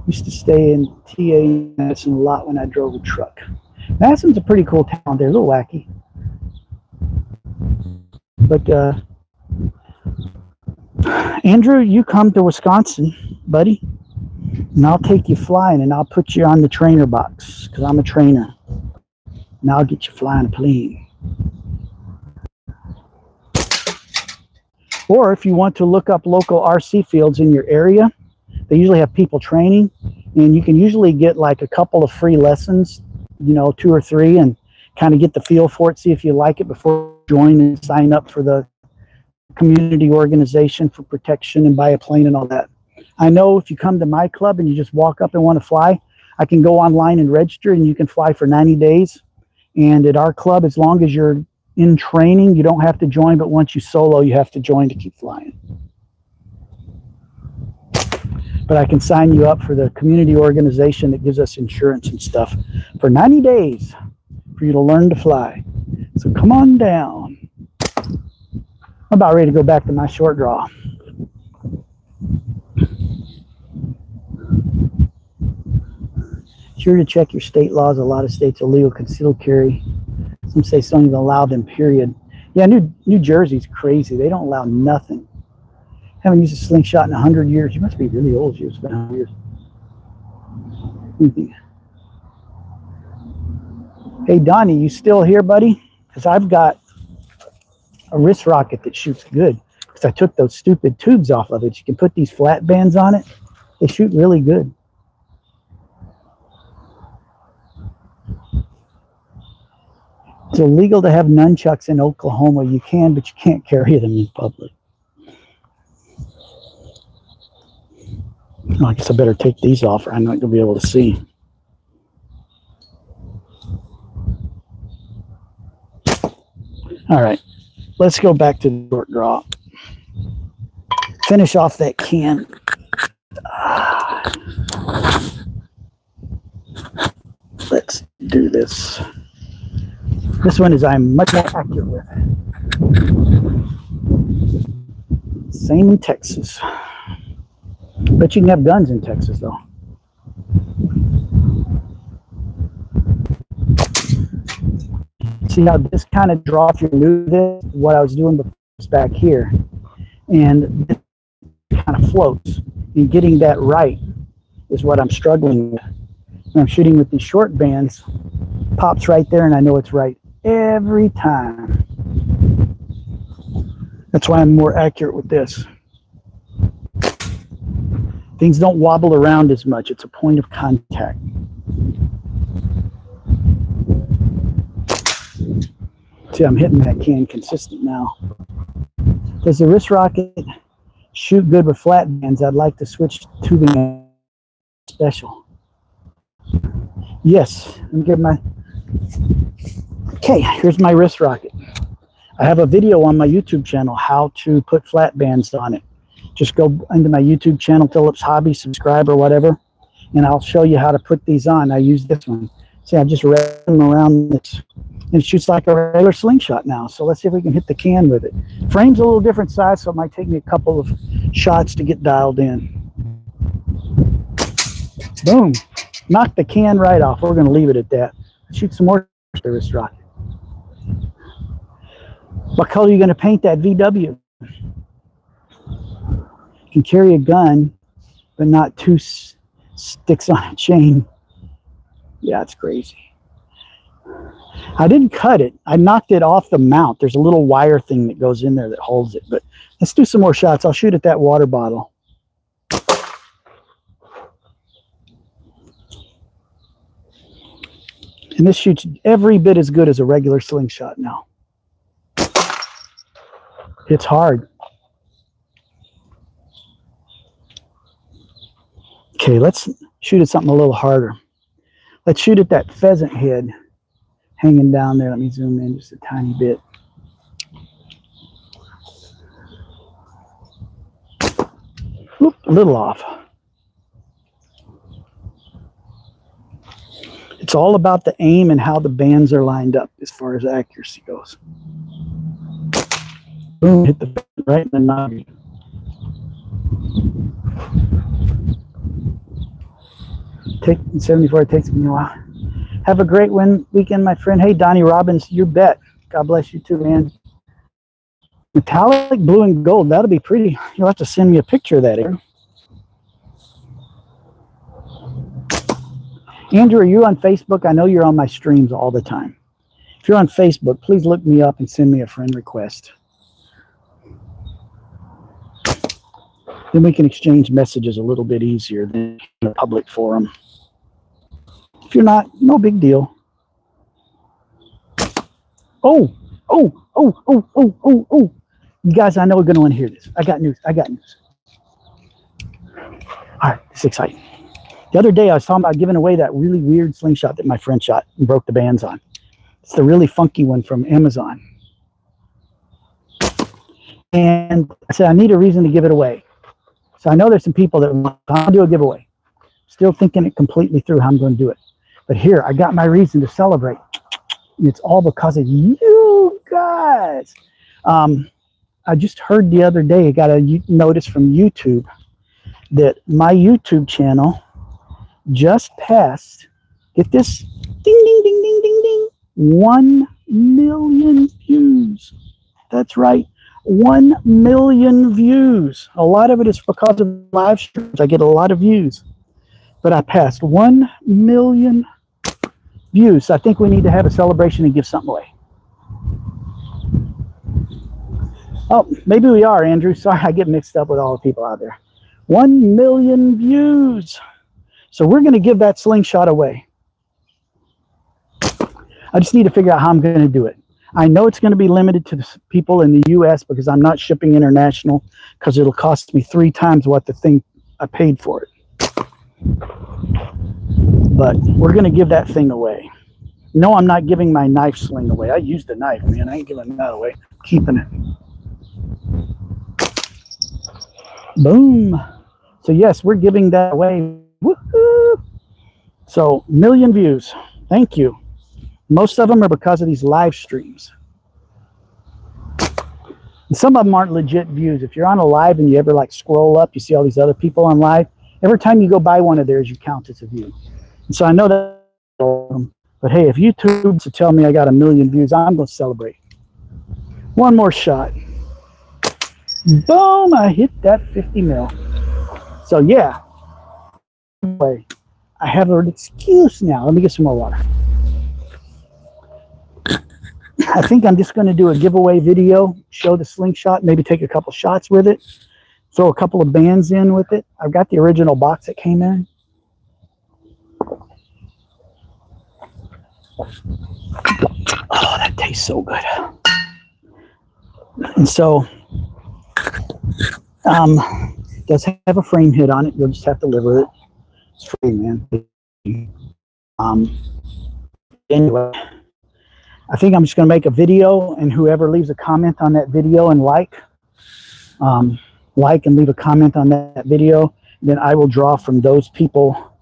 Used to stay in TA Madison a lot when I drove a truck. Madison's a pretty cool town. They're a little wacky. But Andrew, you come to Wisconsin, buddy, and I'll take you flying, and I'll put you on the trainer box because I'm a trainer, and I'll get you flying a plane. Or if you want to look up local RC fields in your area, they usually have people training, and you can usually get like a couple of free lessons, you know, 2 or 3, and kind of get the feel for it, see if you like it before you join and sign up for the community organization for protection and buy a plane and all that. I know if you come to my club and you just walk up and want to fly, I can go online and register, and you can fly for 90 days. And at our club, as long as you're in training, you don't have to join, but once you solo, you have to join to keep flying. But I can sign you up for the community organization that gives us insurance and stuff for 90 days for you to learn to fly. So come on down. I'm about ready to go back to my short draw. Sure to check your state laws. A lot of states illegal concealed carry. Some states don't even allow them, period. Yeah, New Jersey's crazy. They don't allow nothing. Haven't used a slingshot in 100 years. You must be really old. You spent 100 years. Hey, Donnie, you still here, buddy? Because I've got a wrist rocket that shoots good. Because I took those stupid tubes off of it. You can put these flat bands on it. They shoot really good. It's illegal to have nunchucks in Oklahoma. You can, but you can't carry them in public. I guess I better take these off or I'm not going to be able to see. All right, let's go back to the short draw. Finish off that can. Let's do this. This one is I'm much more accurate with. Same in Texas. But you can have guns in Texas, though. See how this kind of draws your move this? What I was doing before was back here. And this kind of floats. And getting that right is what I'm struggling with. When I'm shooting with these short bands, pops right there and I know it's right every time. That's why I'm more accurate with this. Things don't wobble around as much. It's a point of contact. See, I'm hitting that can consistent now. Does the wrist rocket shoot good with flat bands? I'd like to switch tubing special. Yes, let me get my... Okay, here's my wrist rocket. I have a video on my YouTube channel how to put flat bands on it. Just go into my YouTube channel, Philip's Hobby, subscribe or whatever, and I'll show you how to put these on. I use this one. See, I just wrap them around this, and it shoots like a regular slingshot now. So let's see if we can hit the can with it. Frame's a little different size, so it might take me a couple of shots to get dialed in. Boom. Knock the can right off. We're going to leave it at that. Shoot some more wrist rocket. What color are you going to paint that VW? You can carry a gun, but not two sticks on a chain. Yeah, it's crazy. I didn't cut it. I knocked it off the mount. There's a little wire thing that goes in there that holds it. But let's do some more shots. I'll shoot at that water bottle. And this shoots every bit as good as a regular slingshot now. It's hard. Okay, let's shoot at something a little harder. Let's shoot at that pheasant head hanging down there. Let me zoom in just a tiny bit. Oop, a little off. It's all about the aim and how the bands are lined up as far as accuracy goes. Boom, hit the right in the noggin. Take 74, it takes me a while. Have a great weekend, my friend. Hey, Donnie Robbins, you bet. God bless you too, man. Metallic blue and gold, that'll be pretty. You'll have to send me a picture of that, Aaron. Andrew, are you on Facebook? I know you're on my streams all the time. If you're on Facebook, please look me up and send me a friend request. Then we can exchange messages a little bit easier than in a public forum. If you're not, no big deal. Oh. You guys, I know we're going to want to hear this. I got news. All right, it's exciting. The other day I was talking about giving away that really weird slingshot that my friend shot and broke the bands on. It's the really funky one from Amazon. And I said, I need a reason to give it away. So I know there's some people that want to do a giveaway. Still thinking it completely through how I'm going to do it. But here, I got my reason to celebrate. And it's all because of you guys. I just heard the other day, I got a notice from YouTube that my YouTube channel just passed, get this, ding, ding, ding, ding, ding, ding, 1 million views. That's right. 1 million views. A lot of it is because of live streams. I get a lot of views. But I passed 1 million views. I think we need to have a celebration and give something away. Oh, maybe we are, Andrew. Sorry, I get mixed up with all the people out there. 1 million views. So we're going to give that slingshot away. I just need to figure out how I'm going to do it. I know it's going to be limited to the people in the U.S. because I'm not shipping international, because it'll cost me 3 times what the thing I paid for it. But we're going to give that thing away. No, I'm not giving my knife sling away. I used the knife, man. I ain't giving that away. I'm keeping it. Boom. So yes, we're giving that away. Woohoo! So 1 million views. Thank you. Most of them are because of these live streams. And some of them aren't legit views. If you're on a live and you ever like scroll up, you see all these other people on live. Every time you go by one of theirs, you count as a view. And so I know that. But hey, if YouTube to tell me I got 1 million views, I'm going to celebrate. One more shot. Boom! I hit that 50 mil. So yeah. Anyway, I have an excuse now. Let me get some more water. I think I'm just going to do a giveaway video, show the slingshot, maybe take a couple shots with it, throw a couple of bands in with it. I've got the original box that came in. Oh, that tastes so good. And so, does have a frame hit on it. You'll just have to live with it. It's free, man. Anyway, I think I'm just going to make a video, and whoever leaves a comment on that video and like and leave a comment on that video, then I will draw from those people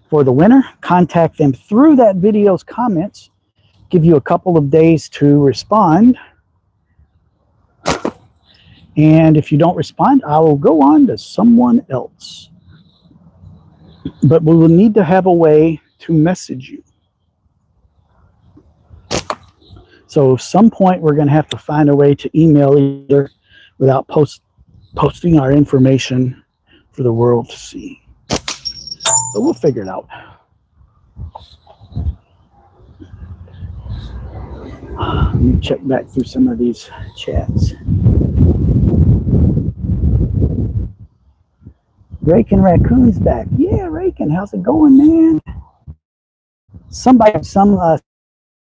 for the winner. Contact them through that video's comments. Give you a couple of days to respond. And if you don't respond, I will go on to someone else. But we will need to have a way to message you. So at some point, we're going to have to find a way to email either without posting our information for the world to see. But we'll figure it out. Let me check back through some of these chats. Rakin Raccoon's back. Yeah, Rakin, how's it going, man? Somebody, some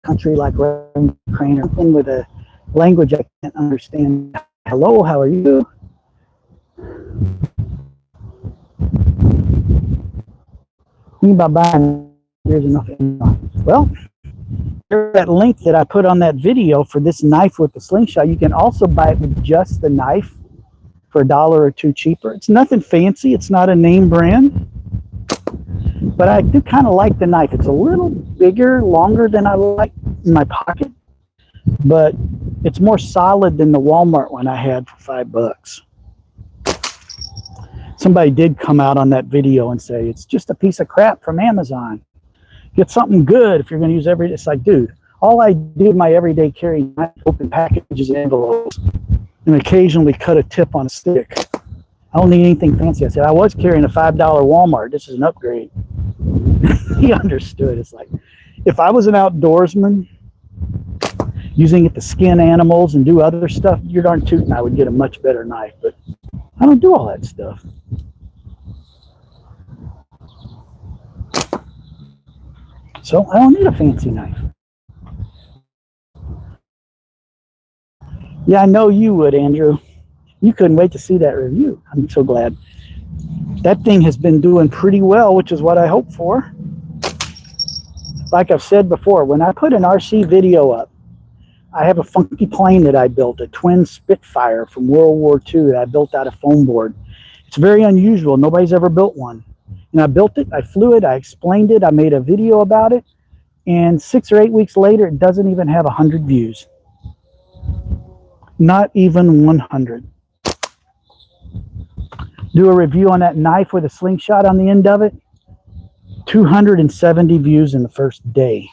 country like Ukraine, or something with a language I can't understand. Hello, how are you? There's enough. Well, there's that link that I put on that video for this knife with the slingshot. You can also buy it with just the knife for $1 or $2 cheaper. It's nothing fancy. It's not a name brand. But I do kind of like the knife. It's a little bigger, longer than I like in my pocket. But it's more solid than the Walmart one I had for $5. Somebody did come out on that video and say, it's just a piece of crap from Amazon. Get something good if you're going to use every. It's like, dude, all I do in my everyday carry, I open packages and envelopes and occasionally cut a tip on a stick. I don't need anything fancy. I said, I was carrying a $5 Walmart. This is an upgrade. He understood. It's like, if I was an outdoorsman using it to skin animals and do other stuff, you're darn tootin' I would get a much better knife. But I don't do all that stuff. So I don't need a fancy knife. Yeah, I know you would, Andrew. You couldn't wait to see that review. I'm so glad. That thing has been doing pretty well, which is what I hoped for. Like I've said before, when I put an RC video up, I have a funky plane that I built, a twin Spitfire from World War II that I built out of foam board. It's very unusual. Nobody's ever built one. And I built it, I flew it, I explained it, I made a video about it, and 6 or 8 weeks later, it doesn't even have 100 views. Not even 100. Do a review on that knife with a slingshot on the end of it. 270 views in the first day.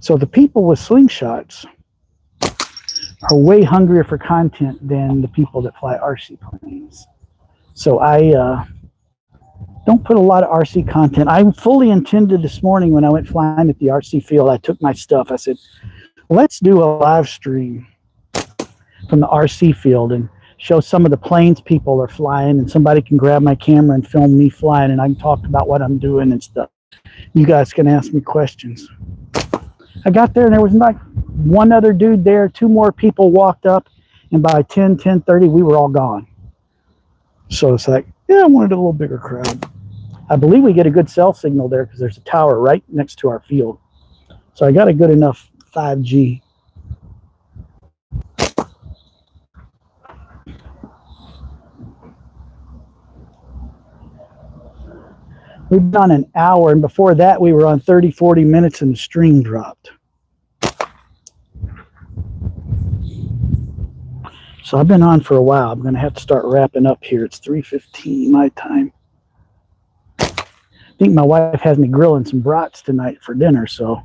So the people with slingshots are way hungrier for content than the people that fly RC planes. So I don't put a lot of RC content. I fully intended this morning when I went flying at the RC field, I took my stuff. I said, let's do a live stream from the RC field and show some of the planes people are flying, and somebody can grab my camera and film me flying, and I can talk about what I'm doing and stuff. You guys can ask me questions. I got there and there was like one other dude there, two more people walked up, and by 10:30 we were all gone. So it's like, yeah, I wanted a little bigger crowd. I believe we get a good cell signal there because there's a tower right next to our field. So I got a good enough 5G. We've been on an hour, and before that we were on 30-40 minutes and the stream dropped. So I've been on for a while. I'm going to have to start wrapping up here. It's 3:15 my time. I think my wife has me grilling some brats tonight for dinner, so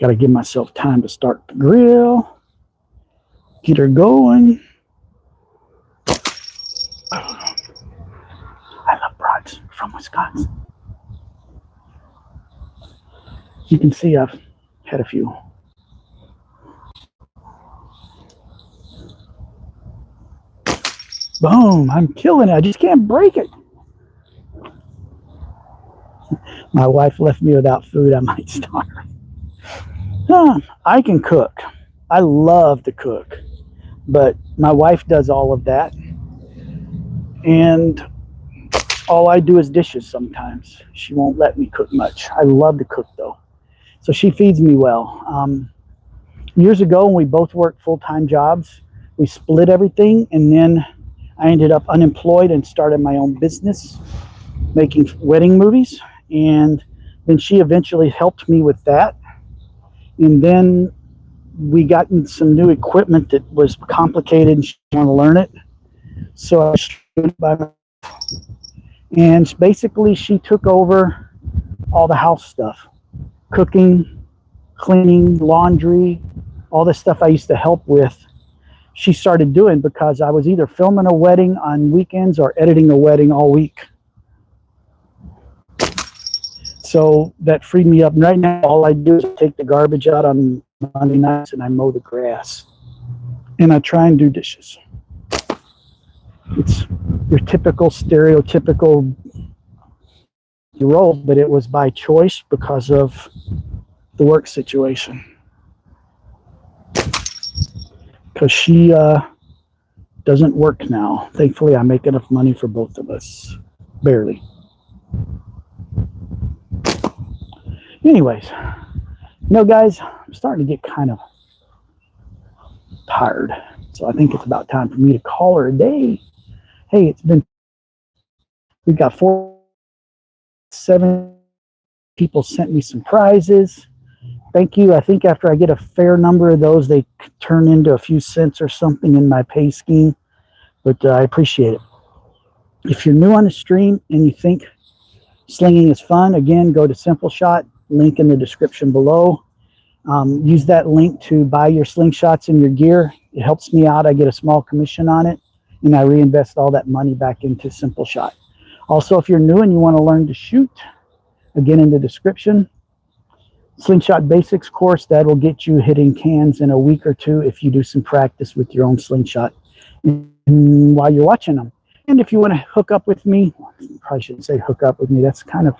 got to give myself time to start the grill, get her going. I love brats from Wisconsin. You can see I've had a few. Boom, I'm killing it. I just can't break it. My wife left me without food. I might starve. I can cook. I love to cook. But my wife does all of that. And all I do is dishes sometimes. She won't let me cook much. I love to cook though. So she feeds me well. Years ago when we both worked full-time jobs, we split everything, and then I ended up unemployed and started my own business making wedding movies. And then she eventually helped me with that. And then we got some new equipment that was complicated and she didn't want to learn it. So I started by myself. And basically she took over all the house stuff. Cooking, cleaning, laundry, all the stuff I used to help with. She started doing because I was either filming a wedding on weekends or editing a wedding all week. So that freed me up. And right now, all I do is take the garbage out on Monday nights and I mow the grass. And I try and do dishes. It's your typical, stereotypical role, but it was by choice because of the work situation. Because she doesn't work now. Thankfully, I make enough money for both of us. Barely. Anyways, guys, I'm starting to get kind of tired. So I think it's about time for me to call her a day. Hey, we've got 7 people sent me some prizes. Thank you. I think after I get a fair number of those, they turn into a few cents or something in my pay scheme. But I appreciate it. If you're new on the stream and you think slinging is fun, again, go to Simpleshot, link in the description below. Use that link to buy your slingshots and your gear. It helps me out. I get a small commission on it, and I reinvest all that money back into Simpleshot. Also, if you're new and you want to learn to shoot, again, in the description, Slingshot Basics course, that will get you hitting cans in a week or two if you do some practice with your own slingshot while you're watching them. And if you want to hook up with me, probably shouldn't say hook up with me. That's kind of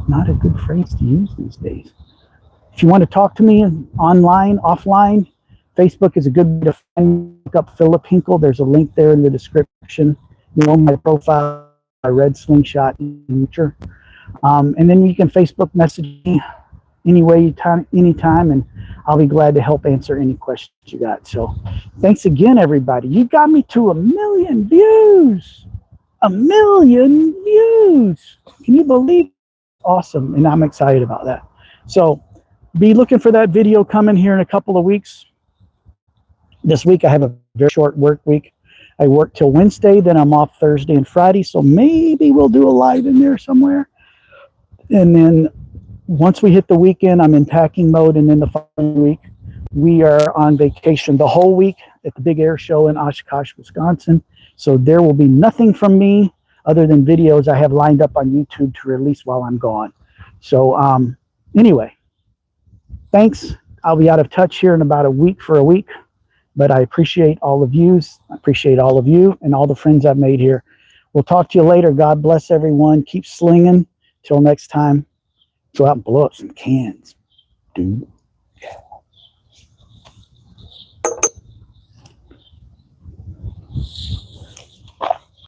not a good phrase to use these days. If you want to talk to me online, offline, Facebook is a good way to look up Philip Hinkle. There's a link there in the description. You know my profile, I read Slingshot in the future. And then you can Facebook message me anytime, and I'll be glad to help answer any questions you got. So thanks again, everybody. You got me to 1 million views. 1 million views. Can you believe it? Awesome. And I'm excited about that. So be looking for that video coming here in a couple of weeks. This week I have a very short work week. I work till Wednesday, then I'm off Thursday and Friday. So maybe we'll do a live in there somewhere. And then once we hit the weekend, I'm in packing mode. And then the following week, we are on vacation the whole week at the big air show in Oshkosh, Wisconsin. So there will be nothing from me other than videos I have lined up on YouTube to release while I'm gone. So anyway, thanks. I'll be out of touch here in about a week, but I appreciate all the views. I appreciate all of you and all the friends I've made here. We'll talk to you later. God bless everyone. Keep slinging. Till next time, go out and blow up some cans, dude.